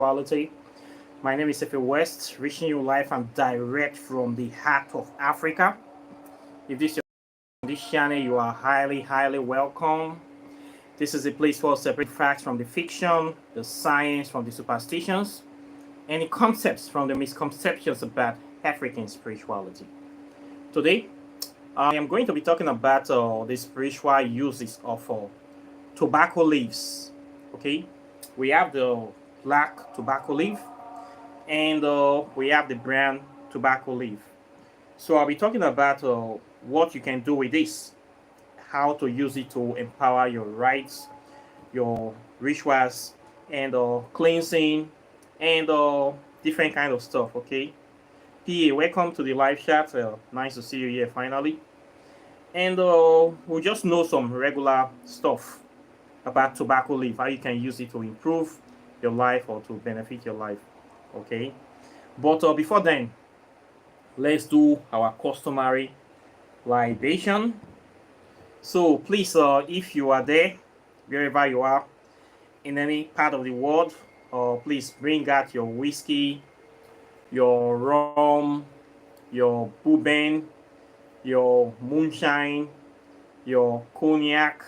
spirituality. My name is Efe West, reaching you live and direct from the heart of Africa. If this is your on this channel, you are highly welcome. This is a place for separating facts from the fiction, the science from the superstitions, and the concepts from the misconceptions about African spirituality. Today, I am going to be talking about the spiritual uses of tobacco leaves. Okay, we have the black tobacco leaf and we have the brown tobacco leaf. So I'll be talking about what you can do with this, how to use it to empower your rites, your rituals, and cleansing, and different kind of stuff. Okay, PA, welcome to the live chat. Nice to see you here finally. And we'll just know some regular stuff about tobacco leaf, how you can use it to improve your life or to benefit your life. Okay, but before then, let's do our customary libation. So please, if you are there, wherever you are, in any part of the world, please bring out your whiskey, your rum, your bourbon, your moonshine, your cognac,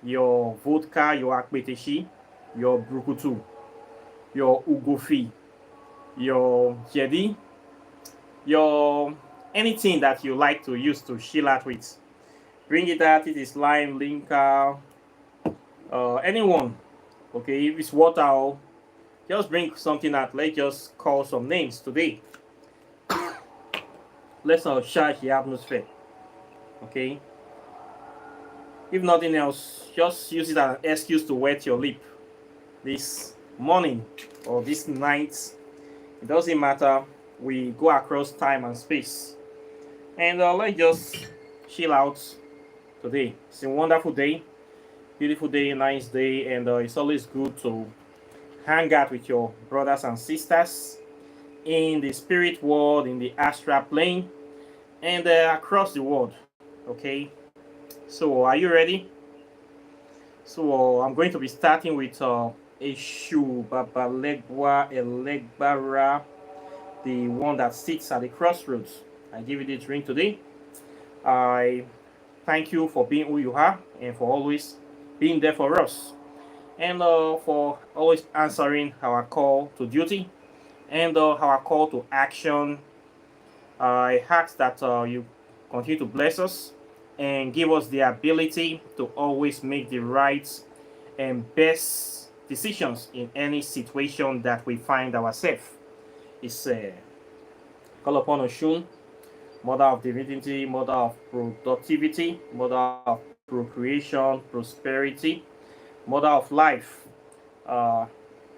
your vodka, your akpeteshi, your brukutu, your ugofi, your jedi, your anything that you like to use to chill out with. Bring it out. It is lime, linka, anyone. Okay, if it's water, just bring something out. Let's just call some names today. Let's not charge the atmosphere. Okay. If nothing else, just use it as an excuse to wet your lip this morning or this night. It doesn't matter. We go across time and space. And let's just chill out today. It's a wonderful day, beautiful day, nice day, and it's always good to hang out with your brothers and sisters in the spirit world, in the astral plane, and across the world. Okay, so are you ready? So I'm going to be starting with Eshu Babalegwa Elegbara, the one that sits at the crossroads. I give you this ring today. I thank you for being who you are and for always being there for us, and for always answering our call to duty and our call to action. I ask that you continue to bless us and give us the ability to always make the right and best decisions in any situation that we find ourselves. It's call upon Oshun, Mother of Divinity, Mother of Productivity, Mother of Procreation, Prosperity, Mother of Life. I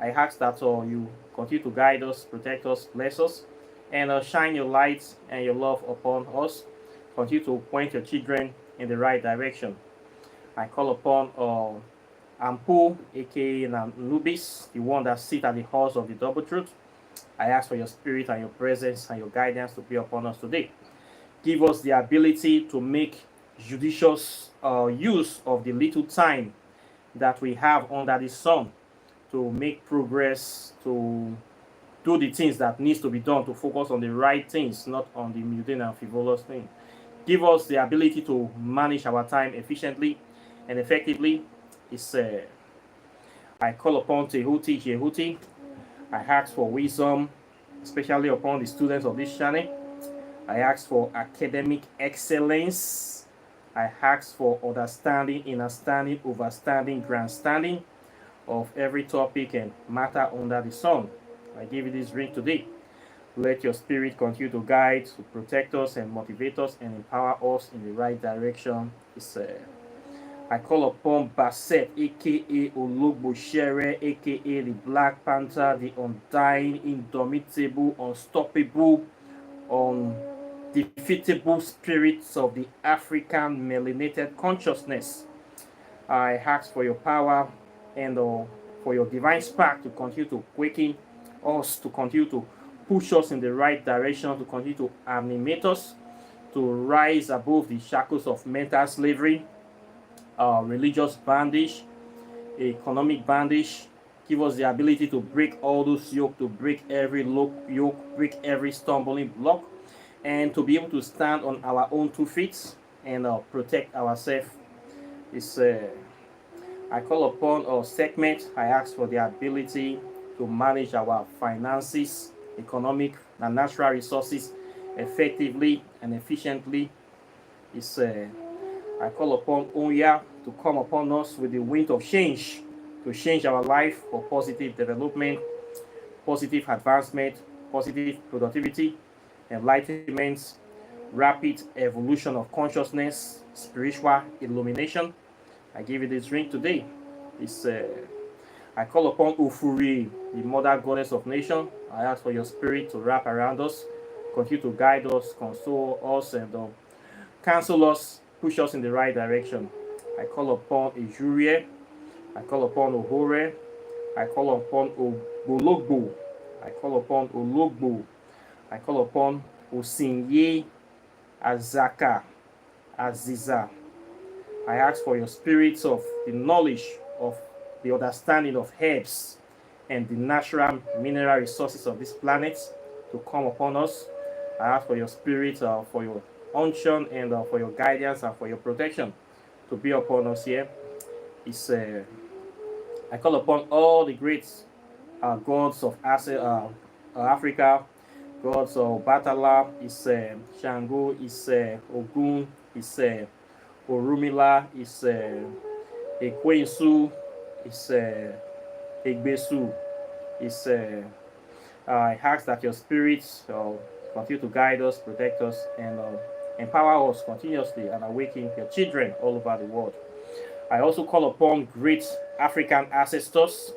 ask that you continue to guide us, protect us, bless us, and shine your light and your love upon us. Continue to point your children in the right direction. I call upon Ampu, aka Nubis, the one that sits at the horse of the double truth. I ask for your spirit and your presence and your guidance to be upon us today. Give us the ability to make judicious use of the little time that we have under the sun to make progress, to do the things that needs to be done, to focus on the right things, not on the mundane and frivolous things. Give us the ability to manage our time efficiently and effectively. I call upon Tehuti Jehuti. I ask for wisdom, especially upon the students of this channel. I ask for academic excellence. I ask for understanding, understanding, overstanding, grandstanding of every topic and matter under the sun. I give you this ring today. Let your spirit continue to guide, to protect us and motivate us and empower us in the right direction. I call upon Basset, aka Ologbo Shere, aka the Black Panther, the undying, indomitable, unstoppable, undefeatable spirits of the African melanated consciousness. I ask for your power and for your divine spark to continue to quicken us, to continue to push us in the right direction, to continue to animate us, to rise above the shackles of mental slavery, religious bondage, economic bondage, Give us the ability to break all those yoke, to break every yoke, break every stumbling block, and to be able to stand on our own 2 feet and protect ourselves. It's I call upon our segment. I ask for the ability to manage our finances, economic and natural resources effectively and efficiently. It's I call upon Onya to come upon us with the wind of change, to change our life for positive development, positive advancement, positive productivity, enlightenment, rapid evolution of consciousness, spiritual illumination. I give you this drink today. It's I call upon Ufuri, the mother goddess of nation. I ask for your spirit to wrap around us, continue to guide us, console us, and counsel us, push us in the right direction. I call upon Ejurie. I call upon Ohore. I call upon Obologbo. I call upon Ologbo. I call upon Osinye, Azaka, Aziza. I ask for your spirits of the knowledge, of the understanding of herbs and the natural mineral resources of this planet to come upon us. I ask for your spirit, for your unction, and for your guidance and for your protection to be upon us here. It's, I call upon all the great gods of Africa, gods of Batala, is Shango, is Ogun, is Orumila, is Ekwensu, is Egbesu, is I ask that your spirits continue to guide us, protect us, and empower us continuously and awaken your children all over the world. I also call upon great African ancestors,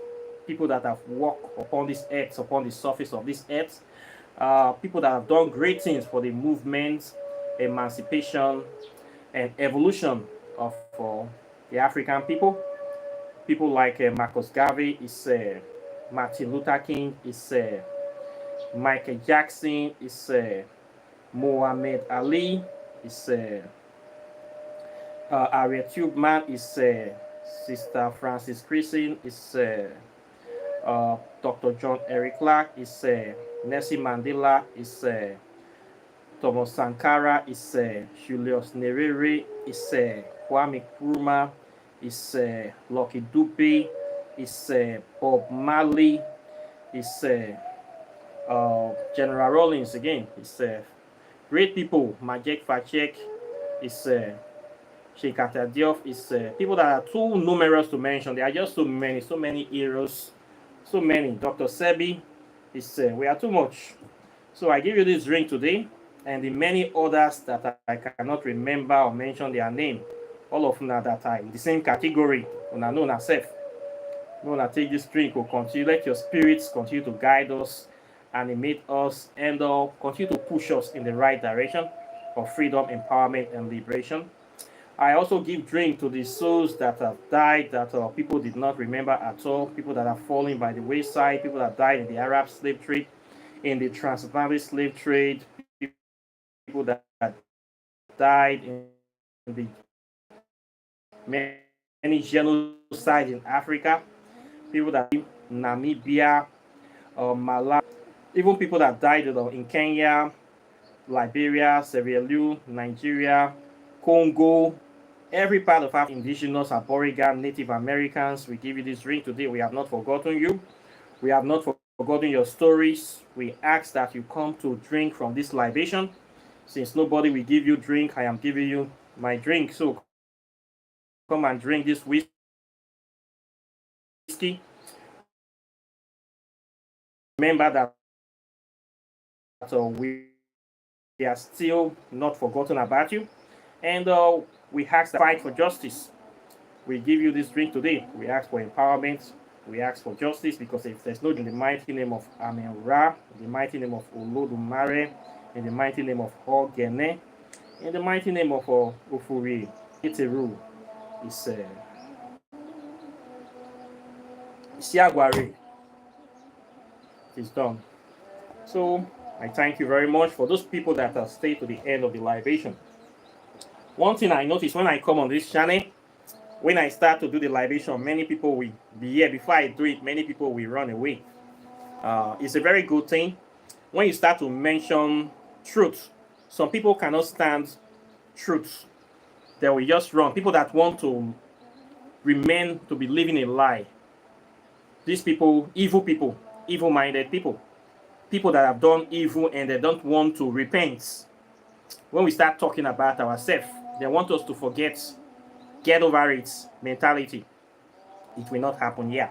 people that have walked upon this earth, upon the surface of this earth, people that have done great things for the movement, emancipation, and evolution of the African people. People like Marcus Garvey, is Martin Luther King, is Michael Jackson, is Muhammad Ali, is Harriet Tubman, is Sister Francis Christine, is Dr. John Eric Clark, is Nelson Mandela, is Thomas Sankara, is Julius Nyerere, is Kwame Nkrumah, is Lucky Dube, is Bob Marley, is General Rawlings again, is great people, Majek Fachek, is Sheikh Anta Diop, is people that are too numerous to mention. There are just so many heroes, so many. Dr. Sebi, is we are too much. So I give you this drink today, and the many others that I cannot remember or mention their name. All of them that are in the same category. Una know na self. Una take this drink, will continue. Let your spirits continue to guide us, animate us, and continue to push us in the right direction of freedom, empowerment, and liberation. I also give drink to the souls that have died, that people did not remember at all, people that are falling by the wayside, people that died in the Arab slave trade, in the transatlantic slave trade, people that died in the many genocides in Africa, people that in Namibia, Malawi, even people that died in Kenya, Liberia, Sierra Leone, Nigeria, Congo, every part of Africa, indigenous, Aboriginal, Native Americans. We give you this drink today. We have not forgotten you. We have not forgotten your stories. We ask that you come to drink from this libation. Since nobody will give you drink, I am giving you my drink. So come and drink this whiskey. Remember that we are still not forgotten about you. And we ask that fight for justice. We give you this drink today. We ask for empowerment. We ask for justice, because if there's no in the mighty name of Amen Ra, in the mighty name of Olodumare, in the mighty name of Ogene, in the mighty name of Ofuri, Iteru, is Siagware. It is done. So I thank you very much for those people that have stayed to the end of the libation. One thing I notice when I come on this channel, when I start to do the libation, many people will be here. Before I do it, many people will run away. It's a very good thing. When you start to mention truth, some people cannot stand truth. They will just run. People that want to remain to be living a lie. These people, evil-minded people, people that have done evil and they don't want to repent. When we start talking about ourselves, they want us to forget, get over it mentality. It will not happen here.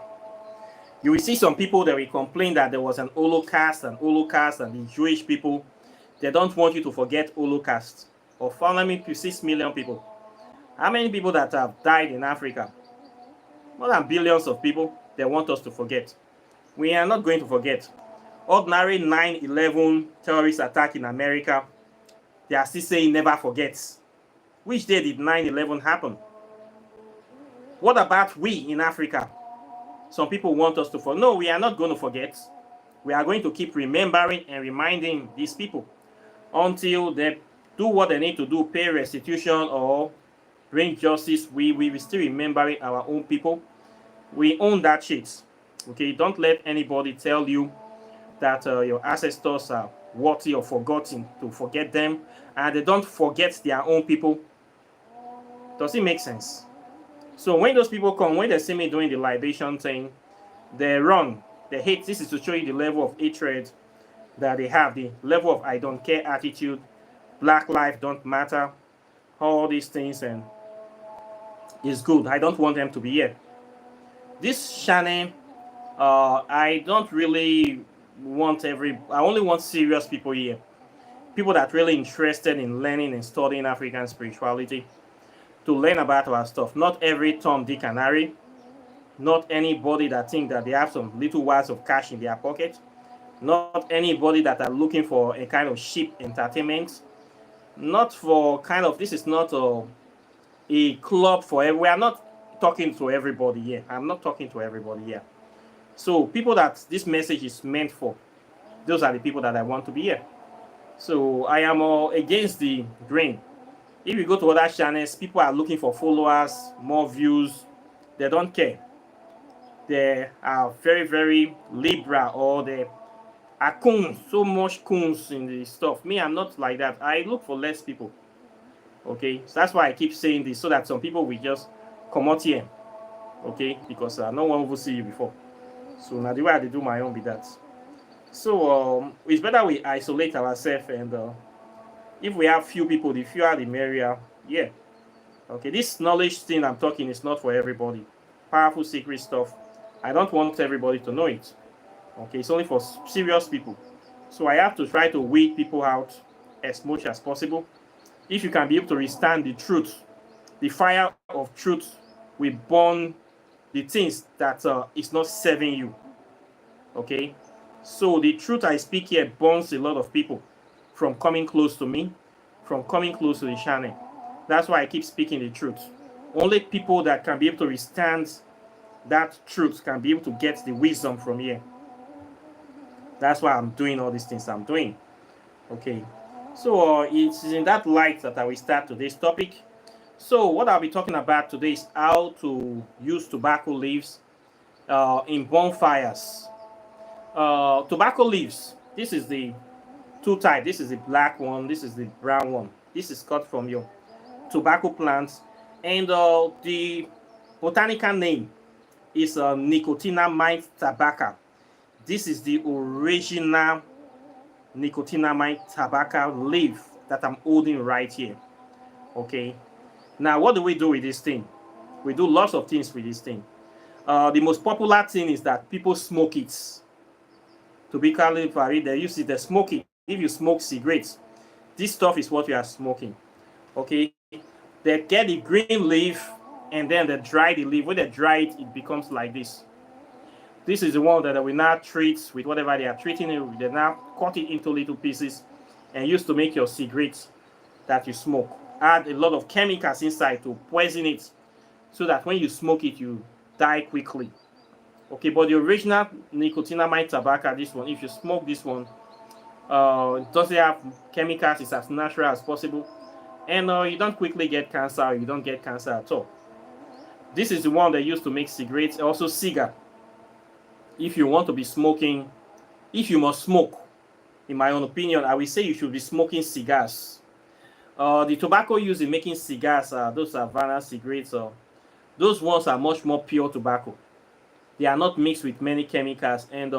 You will see some people that will complain that there was an Holocaust and the Jewish people, they don't want you to forget Holocaust. Of 6 million people. How many people that have died in Africa? More than billions of people, they want us to forget. We are not going to forget. Ordinary 9/11 terrorist attack in America, they are still saying never forget. Which day did 9/11 happen? What about we in Africa? Some people want us to forget. No, we are not going to forget. We are going to keep remembering and reminding these people until they do what they need to do, pay restitution or bring justice. We will still remembering our own people. We own that shit. Okay, don't let anybody tell you that your ancestors are worthy or forgotten, to forget them, and they don't forget their own people. Does it make sense? So when those people come, when they see me doing the libation thing, they run, they hate. This is to show you the level of hatred that they have, the level of I don't care attitude, black life don't matter, all these things, and it's good. I don't want them to be here. This channel, I don't really want I only want serious people here. People that really interested in learning and studying African spirituality, to learn about our stuff. Not every Tom, Dick, and Harry. Not anybody that think that they have some little wads of cash in their pocket. Not anybody that are looking for a kind of cheap entertainment. Not for kind of, this is not a club for we are not talking to everybody here. I'm not talking to everybody here. So people that this message is meant for, those are the people that I want to be here. So I am against the grain. If you go to other channels, people are looking for followers, more views. They don't care. They are very, very liberal, or they are coons, so much coons in the stuff. Me, I'm not like that. I look for less people. Okay, so that's why I keep saying this, so that some people will just come out here. Okay, because no one will see you before. So now the way I do my own be that. So it's better we isolate ourselves, and if we have few people, the fewer the merrier. Yeah. Okay, this knowledge thing I'm talking is not for everybody. Powerful secret stuff. I don't want everybody to know it. Okay, it's only for serious people. So I have to try to weed people out as much as possible. If you can be able to withstand the truth, the fire of truth will burn the things that is not serving you. Okay, so the truth I speak here burns a lot of people from coming close to me, from coming close to the channel. That's why I keep speaking the truth. Only people that can be able to withstand that truth can be able to get the wisdom from here. That's why I'm doing all these things I'm doing. Okay, so it's in that light that I will start today's topic. So what I'll be talking about today is how to use tobacco leaves in bonfires. Tobacco leaves, this is the two types. This is the black one, this is the brown one. This is cut from your tobacco plants, and the botanical name is Nicotinamide tabacca. This is the original Nicotinamide tabacca leaf that I'm holding right here. Okay, now what do we do with this thing? We do lots of things with this thing. The most popular thing is that people smoke it. Typically, they use it, they smoke it. If you smoke cigarettes, this stuff is what you are smoking. Okay, they get the green leaf and then they dry the leaf. When they dry it, it becomes like this. This is the one that we now treat with whatever they are treating it with. They now cut it into little pieces and use to make your cigarettes that you smoke. Add a lot of chemicals inside to poison it, so that when you smoke it, you die quickly. Okay, but the original Nicotinamide tabacca, this one, if you smoke this one, it doesn't have chemicals. It's as natural as possible, and you don't quickly get cancer. You don't get cancer at all. This is the one they use to make cigarettes, also cigar. If you want to be smoking, if you must smoke, in my own opinion, I will say you should be smoking cigars. The tobacco used in making cigars, those Havana cigarettes, those ones are much more pure tobacco. They are not mixed with many chemicals, and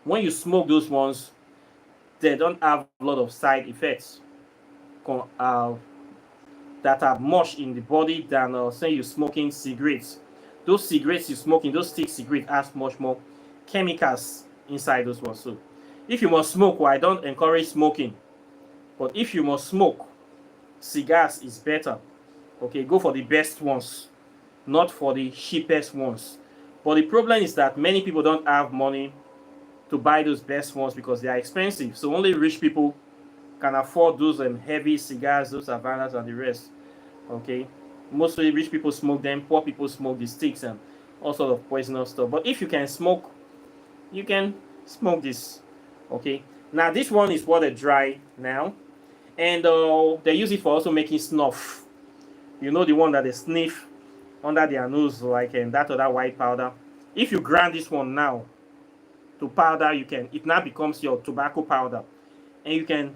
when you smoke those ones, they don't have a lot of side effects that are much in the body than say you smoking cigarettes. Those cigarettes you smoking, those stick cigarettes has much more chemicals inside those ones. So if you must smoke, well, I don't encourage smoking, but if you must smoke, cigars is better. Okay, go for the best ones, not for the cheapest ones. But the problem is that many people don't have money to buy those best ones because they are expensive. So only rich people can afford those heavy cigars, those Havanas and the rest. Okay, mostly rich people smoke them, poor people smoke the sticks and all sort of poisonous stuff. But if you can smoke, you can smoke this. Okay, now this one is what they dry now, and they use it for also making snuff. You know, the one that they sniff under their nose, like that other white powder. If you grind this one now to powder, it now becomes your tobacco powder, and you can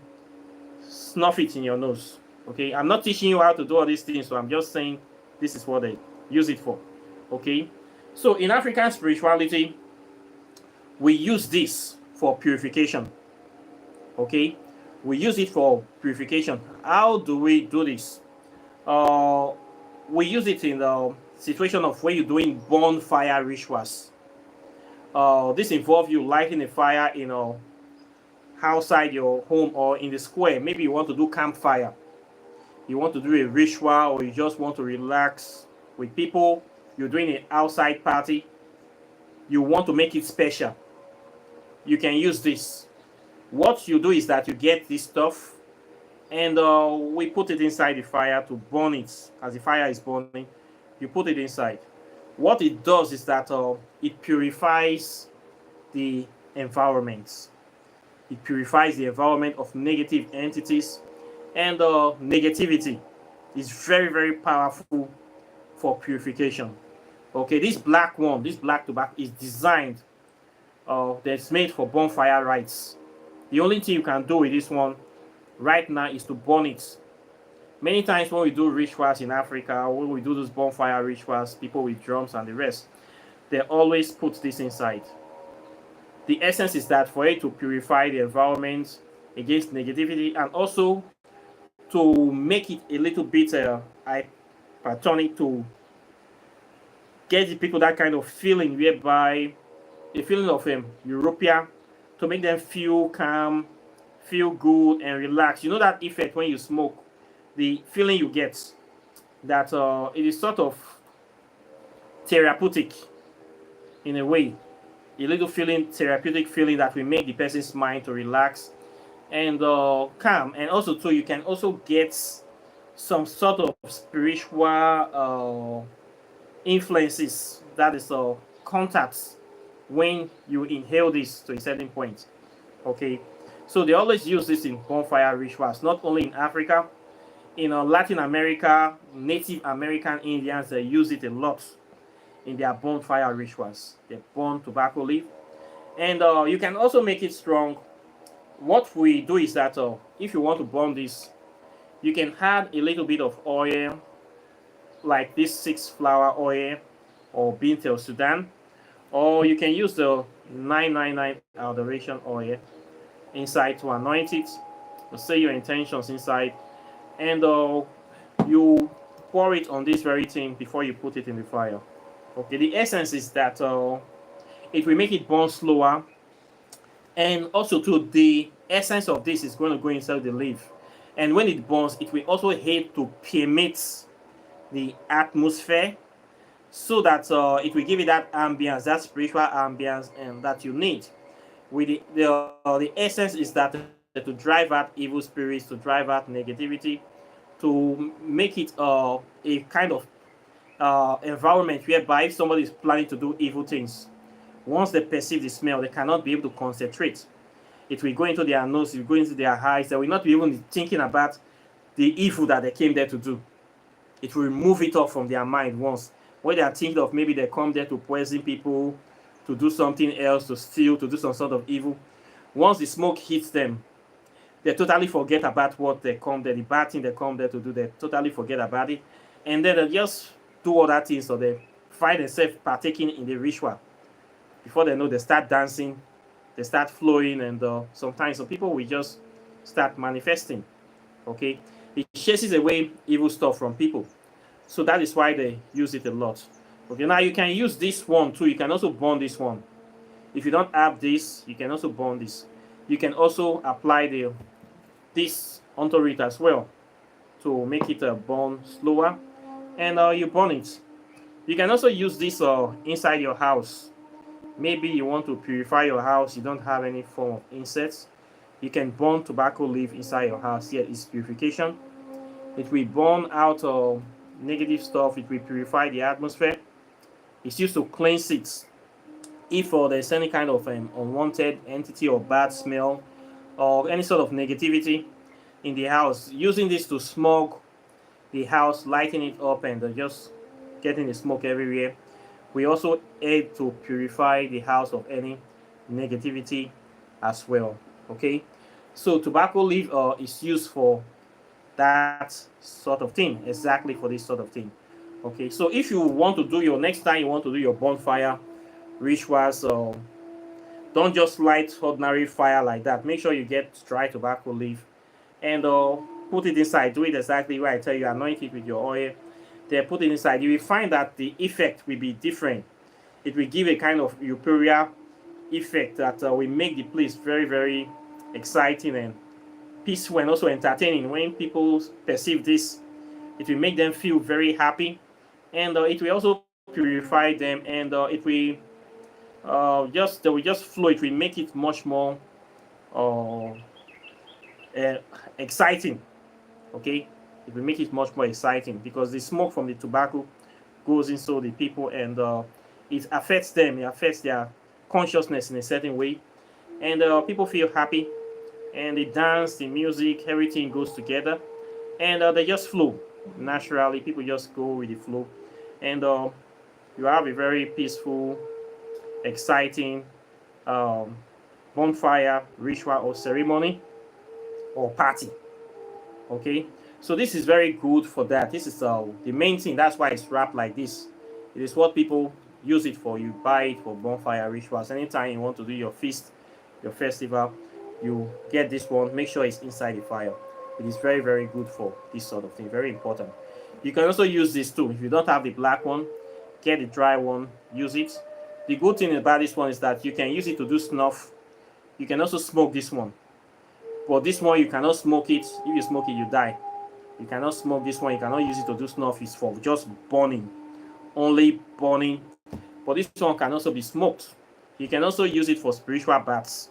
snuff it in your nose. Okay, I'm not teaching you how to do all these things, so I'm just saying this is what they use it for. Okay, so in African spirituality, we use this for purification. Okay, we use it for purification. How do we do this? We use it in the situation of where you're doing bonfire rituals. This involves you lighting a fire outside your home or in the square. Maybe you want to do campfire, you want to do a ritual, or you just want to relax with people. You're doing an outside party, you want to make it special. You can use this. What you do is that you get this stuff and we put it inside the fire to burn it. As the fire is burning, you put it inside. What it does is that it purifies the environment. It purifies the environment of negative entities, and negativity is very, very powerful for purification. Okay, this black tobacco is designed, that's made for bonfire rites. The only thing you can do with this one right now is to burn it. Many times when we do rituals in Africa, when we do those bonfire rituals, people with drums and the rest, they always put this inside. The essence is that for it to purify the environment against negativity, and also to make it a little bit hypertonic, to get the people that kind of feeling, whereby a feeling of Europea, to make them feel calm, feel good and relaxed. You know that effect when you smoke, the feeling you get, that it is sort of therapeutic in a way. A little feeling, therapeutic feeling that will make the person's mind to relax and calm. And also too, you can also get some sort of spiritual influences, that is contacts, when you inhale this to a certain point. Okay, so they always use this in bonfire rituals, not only in Africa. In Latin America, Native American Indians, they use it a lot in their bonfire rituals. They burn tobacco leaf, and you can also make it strong. What we do is that if you want to burn this, you can add a little bit of oil, like this 6-flower oil or Bint el Sudan, or you can use the 999 adoration oil inside to anoint it, to say your intentions inside, and you pour it on this very thing before you put it in the fire. Okay, the essence is that it will make it burn slower, and also to the essence of this is going to go inside the leaf, and when it burns, it will also help to permeate the atmosphere, so that it will give it that ambience, that spiritual ambience, and that you need. With the essence is that to drive out evil spirits, to drive out negativity, to make it a kind of environment whereby if somebody is planning to do evil things, once they perceive the smell, they cannot be able to concentrate. It will go into their nose, it will go into their eyes, they will not be even thinking about the evil that they came there to do. It will remove it off from their mind once where they are thinking of maybe they come there to poison people, to do something else, to steal, to do some sort of evil. Once the smoke hits them, they totally forget about what they come there, the bad thing they come there to do. They totally forget about it, and then they just do other things, or they find themselves partaking in the ritual. Before they know, they start dancing, they start flowing, and sometimes some people will just start manifesting. Okay, it chases away evil stuff from people, so that is why they use it a lot. Okay, now you can use this one too. You can also burn this one. If you don't have this, you can also burn this. You can also apply this onto it as well to make it burn slower, and you burn it. You can also use this inside your house. Maybe you want to purify your house, you don't have any form of insects. You can burn tobacco leaf inside your house. Here is purification. It will burn out negative stuff. It will purify the atmosphere. It's used to cleanse it. If there's any kind of unwanted entity or bad smell or any sort of negativity in the house, using this to smog the house, lighting it up, and just getting the smoke everywhere. We also aid to purify the house of any negativity as well. Okay, so tobacco leaf is used for that sort of thing, exactly for this sort of thing. Okay, so if you want to do your next time you want to do your bonfire rituals, don't just light ordinary fire like that. Make sure you get dry tobacco leaf and put it inside. Do it exactly where I tell you. Anoint it with your oil. Then put it inside. You will find that the effect will be different. It will give a kind of euphoria effect that will make the place very, very exciting and peaceful, and also entertaining. When people perceive this, it will make them feel very happy, and it will also purify them, and it will just they will just flow. It will make it much more uh, exciting. Okay, it will make it much more exciting because the smoke from the tobacco goes into the people, and it affects them. It affects their consciousness in a certain way, and people feel happy, and the dance, the music, everything goes together, and they just flow naturally. People just go with the flow, and you have a very peaceful, exciting um, bonfire ritual or ceremony or party. Okay, so this is very good for that. This is the main thing. That's why it's wrapped like this. It is what people use it for. You buy it for bonfire rituals. Anytime you want to do your feast, your festival, you get this one. Make sure it's inside the fire. It is very, very good for this sort of thing. Very important. You can also use this too. If you don't have the black one, get the dry one, use it. The good thing about this one is that you can use it to do snuff. You can also smoke this one. But this one, you cannot smoke it. If you smoke it, you die. You cannot smoke this one. You cannot use it to do snuff. It's for just burning. Only burning. But this one can also be smoked. You can also use it for spiritual baths.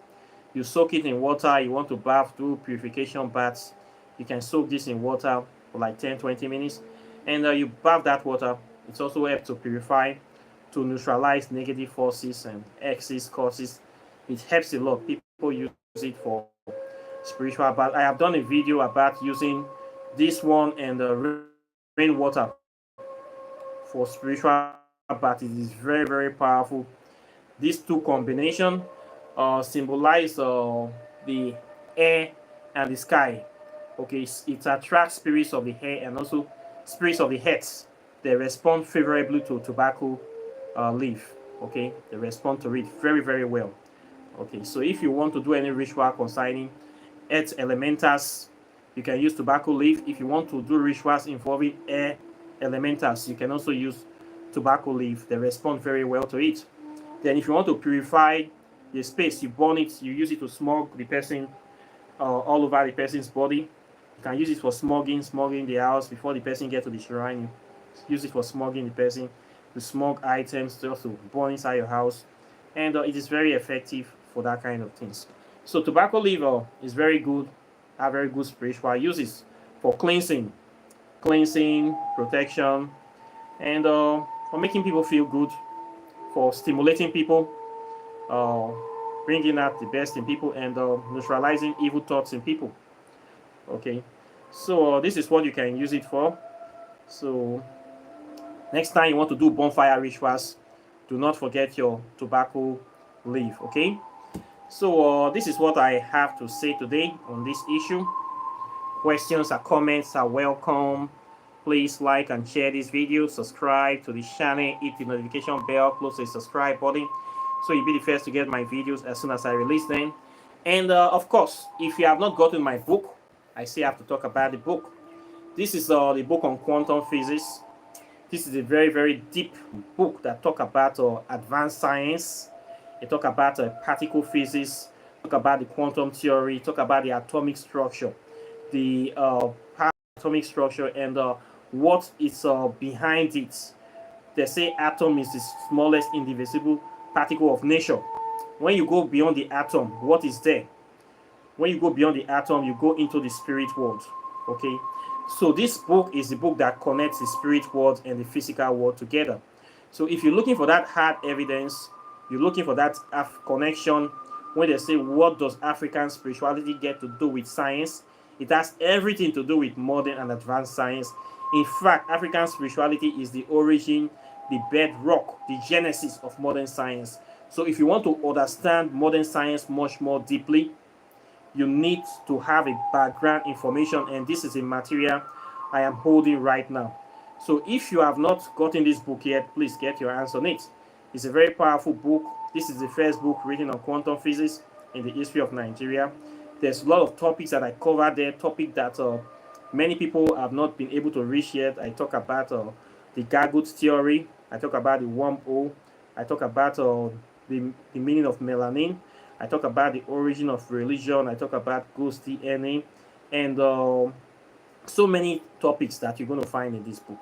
You soak it in water. You want to bath, do purification baths. You can soak this in water for like 10-20 minutes. And you bath that water. It's also helps to purify, to neutralize negative forces and excess causes. It helps a lot. People use it for spiritual bath. I have done a video about using this one and rainwater for spiritual bath. It is very, very powerful. These two combination symbolize the air and the sky. Okay, it attracts spirits of the air and also spirits of the earth. They respond favorably to tobacco leaf. Okay, they respond to it very, very well. Okay, so if you want to do any ritual concerning earth elementals, you can use tobacco leaf. If you want to do rituals involving air elementals, you can also use tobacco leaf. They respond very well to it. Then if you want to purify the space, you burn it, you use it to smog the person all over the person's body. You can use it for smogging the house before the person gets to the shrine. You use it for smogging the person, to smog items, just to burn inside your house. And it is very effective for that kind of things. So tobacco leaf is very good, have very good spiritual uses for cleansing, protection, and for making people feel good, for stimulating people, bringing out the best in people, and neutralizing evil thoughts in people. Okay, so this is what you can use it for. So Next time you want to do bonfire rituals, do not forget your tobacco leaf, okay? So this is what I have to say today on this issue. Questions or comments are welcome. Please like and share this video, subscribe to the channel, hit the notification bell, close the subscribe button so you'll be the first to get my videos as soon as I release them. And of course, if you have not gotten my book, I still have to talk about the book. This is the book on quantum physics. This is a very, very deep book that talk about advanced science. It talk about particle physics, talk about the quantum theory, talk about the atomic structure, the atomic structure, and what is behind it. They say atom is the smallest indivisible particle of nature. When you go beyond the atom, what is there? When you go beyond the atom, you go into the spirit world. Okay, so this book is the book that connects the spirit world and the physical world together. So if you're looking for that hard evidence, you're looking for that connection. When they say, what does African spirituality get to do with science? It has everything to do with modern and advanced science. In fact, African spirituality is the origin, the bedrock, the genesis of modern science. So if you want to understand modern science much more deeply, you need to have a background information, and this is a material I am holding right now. So if you have not gotten this book yet, please get your hands on it. It's a very powerful book. This is the first book written on quantum physics in the history of Nigeria. There's a lot of topics that I cover there, topics that many people have not been able to reach yet. I talk about the gargut theory. I talk about the wormhole. I talk about the meaning of melanin. I talk about the origin of religion. I talk about ghost DNA, and so many topics that you're going to find in this book.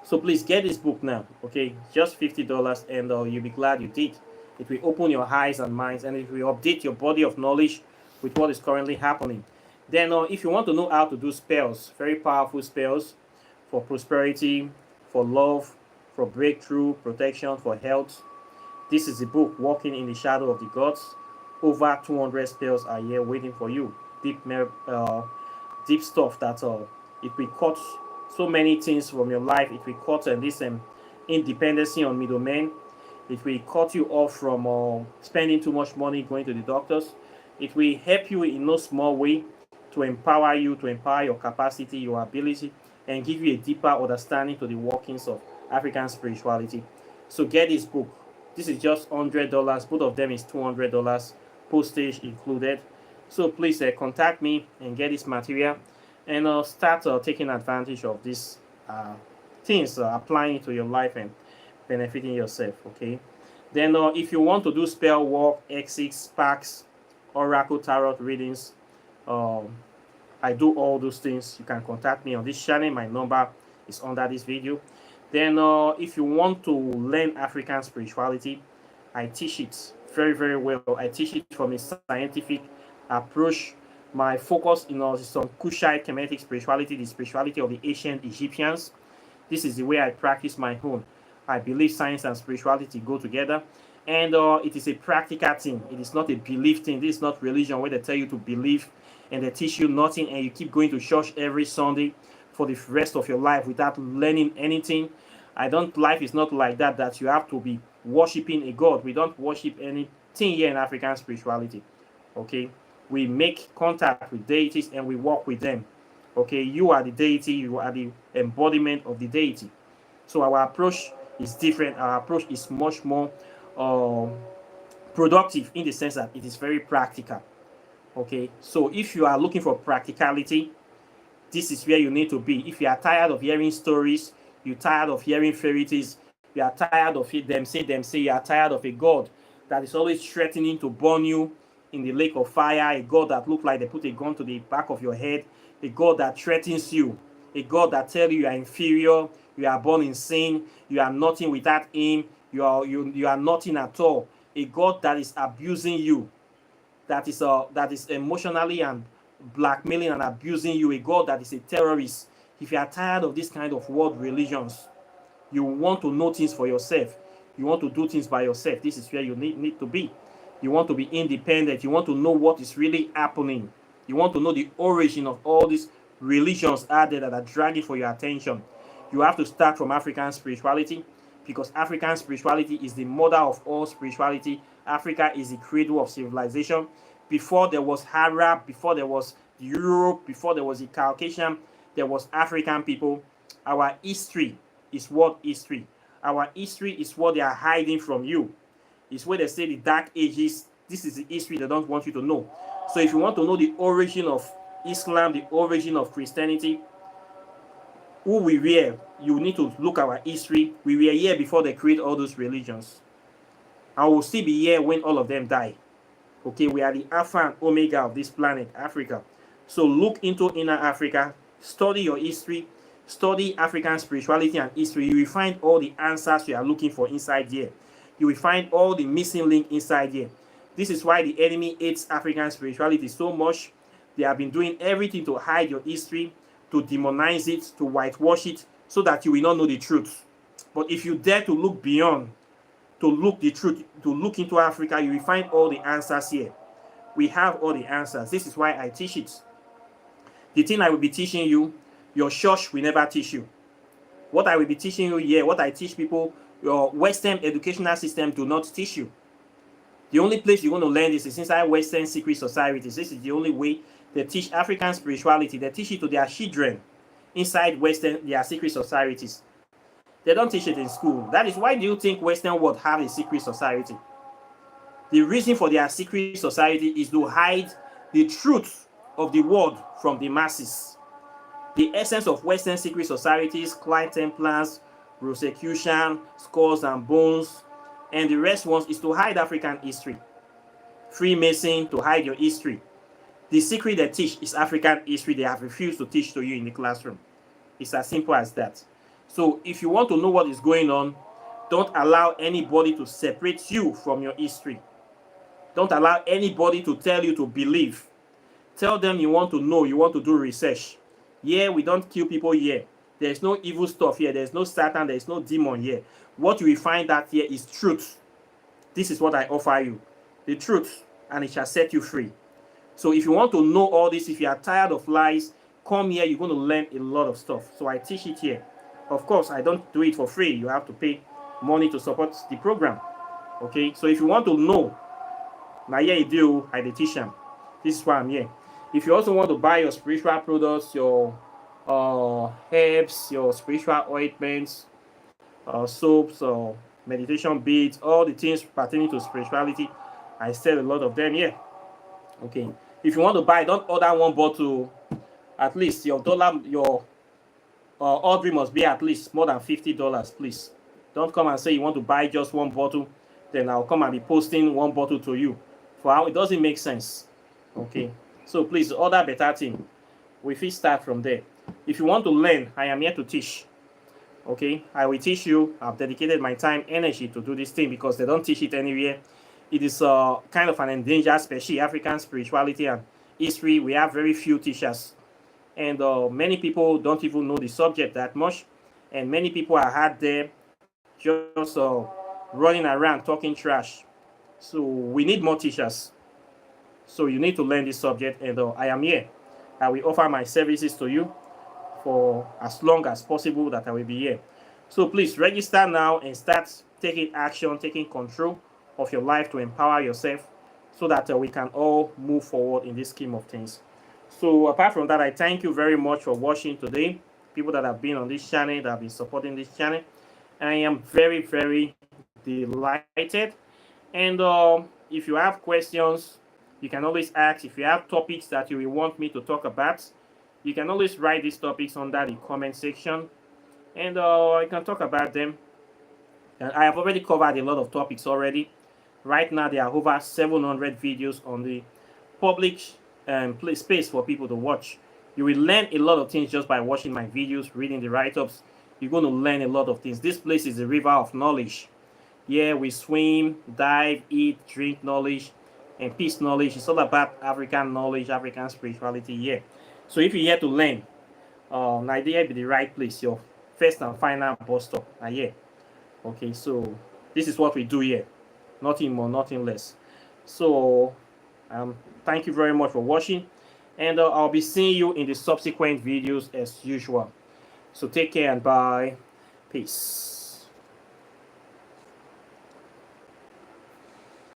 So please get this book now, okay? Just $50, and you'll be glad you did. It will open your eyes and minds, and it will update your body of knowledge with what is currently happening. Then if you want to know how to do spells, very powerful spells for prosperity, for love, for breakthrough, protection, for health, this is the book, Walking in the Shadow of the Gods. Over 200 spells are here waiting for you. Deep stuff that it will cut so many things from your life. It will cut this independency on middlemen. It will cut you off from spending too much money going to the doctors. It will help you in no small way to empower you, to empower your capacity, your ability, and give you a deeper understanding to the workings of African spirituality. So get this book. This is just $100. Both of them is $200, postage included. So please contact me and get this material, and start taking advantage of these things, applying it to your life and benefiting yourself. Okay. Then if you want to do spell work, X6, sparks, oracle, tarot readings, I do all those things. You can contact me on this channel. My number is under this video. Then if you want to learn African spirituality, I teach it very, very well. I teach it from a scientific approach. My focus is on Kushite Kemetic spirituality, the spirituality of the ancient Egyptians. This is the way I practice my own. I believe science and spirituality go together, and it is a practical thing. It is not a belief thing. This is not religion where they tell you to believe and they teach you nothing, and you keep going to church every Sunday for the rest of your life without learning anything. Life is not like that, that you have to be worshiping a god. We don't worship anything here in African spirituality. Okay, we make contact with deities and we work with them. Okay, you are the deity, you are the embodiment of the deity. So our approach is different. Our approach is much more productive in the sense that it is very practical. Okay, so if you are looking for practicality, this is where you need to be. If you are tired of hearing stories, you're tired of hearing fairy tales, you are tired of them say, you are tired of a god that is always threatening to burn you in the lake of fire, a god that looks like they put a gun to the back of your head, a god that threatens you, a god that tells you are inferior, you are born in sin, you are nothing without him, you are nothing at all, a god that is abusing you, that is emotionally and blackmailing and abusing you, a god that is a terrorist. If you are tired of this kind of world religions, you want to know things for yourself, you want to do things by yourself, this is where you need to be. You want to be independent, you want to know what is really happening, you want to know the origin of all these religions out there that are dragging for your attention. You have to start from African spirituality, because African spirituality is the mother of all spirituality. Africa is the cradle of civilization. Before there was Arab, before there was Europe, before there was the Caucasian, there was African people. Our history is what history. Our history is what they are hiding from you. It's where they say the dark ages. This is the history they don't want you to know. So if you want to know the origin of Islam, the origin of Christianity, who we were, you need to look at our history. We were here before they create all those religions. And we'll still be here when all of them die. Okay, we are the Alpha and Omega of this planet, Africa. So look into inner Africa, study your history, study African spirituality and history. You will find all the answers you are looking for inside here. You will find all the missing link inside here. This is why the enemy hates African spirituality so much. They have been doing everything to hide your history, to demonize it, to whitewash it, so that you will not know the truth. But if you dare to look beyond, to look the truth, to look into Africa, you will find all the answers here. We have all the answers. This is why I teach it. The thing I will be teaching you, your church will never teach you. What I will be teaching you here, what I teach people, your Western educational system do not teach you. The only place you're going to learn this is inside Western secret societies. This is the only way they teach African spirituality. They teach it to their children inside Western, their secret societies. They don't teach it in school. That is why do you think Western world have a secret society? The reason for their secret society is to hide the truth of the world from the masses. The essence of Western secret societies, Client Templars, Rosicrucian, Skulls and Bones, and the rest ones is to hide African history. Freemason, to hide your history. The secret they teach is African history they have refused to teach to you in the classroom. It's as simple as that. So if you want to know what is going on, don't allow anybody to separate you from your history. Don't allow anybody to tell you to believe. Tell them you want to know, you want to do research. Yeah, we don't kill people here. There's no evil stuff here. There's no Satan. There's no demon here. What you will find out here is truth. This is what I offer you. The truth, and it shall set you free. So if you want to know all this, if you are tired of lies, come here. You're going to learn a lot of stuff. So I teach it here. Of course, I don't do it for free. You have to pay money to support the program. Okay, so if you want to know, now here you do, I teach them. This is why I'm here. If you also want to buy your spiritual products, your herbs, your spiritual ointments, soaps, or meditation beads, all the things pertaining to spirituality, I sell a lot of them here. Okay, if you want to buy, don't order one bottle. At least your ordering must be at least more than $50, please. Don't come and say you want to buy just one bottle, then I'll come and be posting one bottle to you. For how it doesn't make sense. Okay, so please order better thing. We will start from there. If you want to learn, I am here to teach. Okay, I will teach you. I've dedicated my time, energy to do this thing because they don't teach it anywhere. It is kind of an endangered species, African spirituality and history. We have very few teachers. And many people don't even know the subject that much. And many people are out there just running around talking trash. So we need more teachers. So you need to learn this subject, and I am here. I will offer my services to you for as long as possible that I will be here. So please register now and start taking action, taking control of your life to empower yourself so that we can all move forward in this scheme of things. So apart from that, I thank you very much for watching today. People that have been on this channel, that have been supporting this channel. I am very, very delighted. And if you have questions, you can always ask. If you have topics that you will want me to talk about, you can always write these topics under the comment section. And I can talk about them. And I have already covered a lot of topics already. Right now, there are over 700 videos on the public space for people to watch. You will learn a lot of things just by watching my videos, reading the write-ups. You're going to learn a lot of things. This place is a river of knowledge. Here we swim, dive, eat, drink knowledge, and peace knowledge. It's all about African knowledge, African spirituality here. So if you're here to learn, Nigeria be the right place. Your first and final bus stop are here. Okay, so this is what we do here. Nothing more, nothing less. So thank you very much for watching, and I'll be seeing you in the subsequent videos as usual. So take care and bye. Peace.